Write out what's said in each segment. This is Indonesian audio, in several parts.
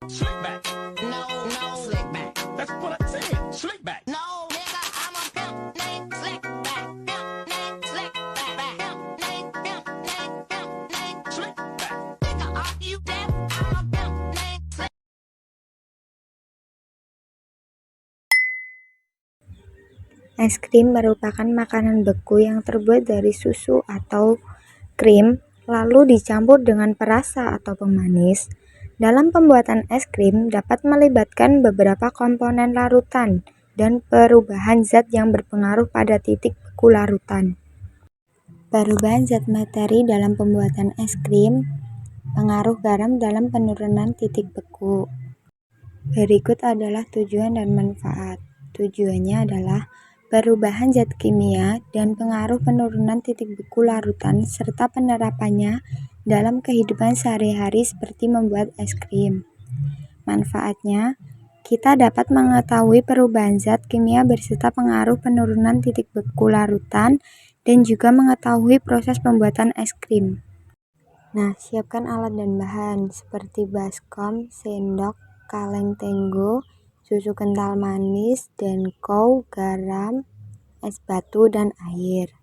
Slick back. No, no, slick back. That's what I said. Slick back. No, nigga, I'm a pimp named Slick back. Pimp named Slick back. Pimp named Slick back. Nigga, are you deaf? I'm a pimp named Slick. Es krim merupakan makanan beku yang terbuat dari susu atau krim, lalu dicampur dengan perasa atau pemanis. Dalam pembuatan es krim dapat melibatkan beberapa komponen larutan dan perubahan zat yang berpengaruh pada titik beku larutan. Perubahan zat materi dalam pembuatan es krim, pengaruh garam dalam penurunan titik beku. Berikut adalah tujuan dan manfaat. Tujuannya adalah perubahan zat kimia dan pengaruh penurunan titik beku larutan serta penerapannya dalam kehidupan sehari-hari seperti membuat es krim. Manfaatnya, kita dapat mengetahui perubahan zat kimia beserta pengaruh penurunan titik beku larutan dan juga mengetahui proses pembuatan es krim. Nah, siapkan alat dan bahan seperti baskom, sendok, kaleng tenggo, susu kental manis, denko, garam, es batu, dan air.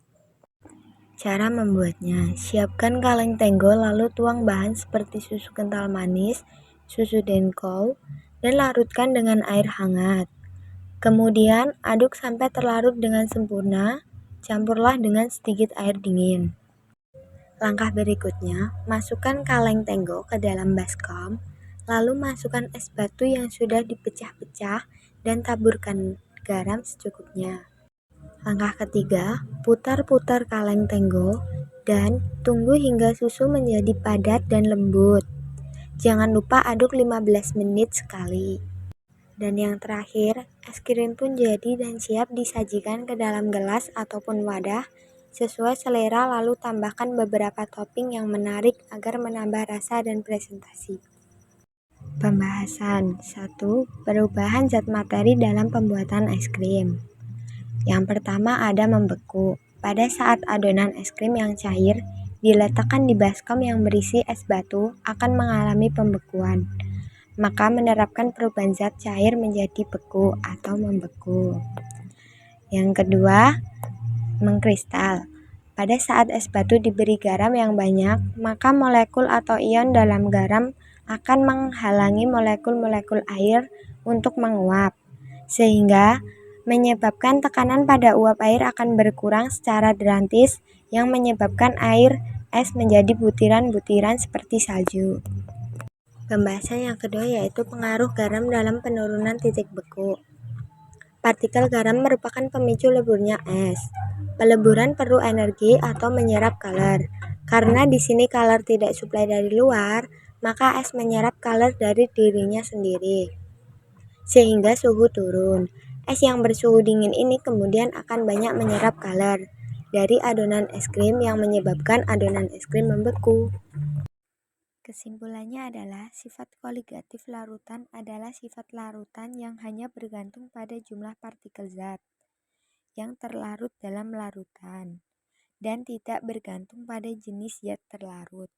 Cara membuatnya, siapkan kaleng tenggo lalu tuang bahan seperti susu kental manis, susu denko, dan larutkan dengan air hangat. Kemudian aduk sampai terlarut dengan sempurna, campurlah dengan sedikit air dingin. Langkah berikutnya, masukkan kaleng tenggo ke dalam baskom, lalu masukkan es batu yang sudah dipecah-pecah dan taburkan garam secukupnya. Langkah ketiga, putar-putar kaleng tenggo dan tunggu hingga susu menjadi padat dan lembut. Jangan lupa aduk 15 menit sekali. Dan yang terakhir, es krim pun jadi dan siap disajikan ke dalam gelas ataupun wadah sesuai selera, lalu tambahkan beberapa topping yang menarik agar menambah rasa dan presentasi. Pembahasan 1. Perubahan zat materi dalam pembuatan es krim. Yang pertama ada membeku. Pada saat adonan es krim yang cair diletakkan di baskom yang berisi es batu akan mengalami pembekuan. Maka menerapkan perubahan zat cair menjadi beku atau membeku. Yang kedua, mengkristal. Pada saat es batu diberi garam yang banyak, maka molekul atau ion dalam garam akan menghalangi molekul-molekul air untuk menguap, sehingga menyebabkan tekanan pada uap air akan berkurang secara drastis yang menyebabkan air es menjadi butiran-butiran seperti salju. Pembahasan yang kedua yaitu pengaruh garam dalam penurunan titik beku. Partikel garam merupakan pemicu leburnya es. Peleburan perlu energi atau menyerap kalor. Karena di sini kalor tidak suplai dari luar, maka es menyerap kalor dari dirinya sendiri, sehingga suhu turun. Es yang bersuhu dingin ini kemudian akan banyak menyerap kalor dari adonan es krim yang menyebabkan adonan es krim membeku. Kesimpulannya adalah sifat koligatif larutan adalah sifat larutan yang hanya bergantung pada jumlah partikel zat yang terlarut dalam larutan dan tidak bergantung pada jenis zat terlarut.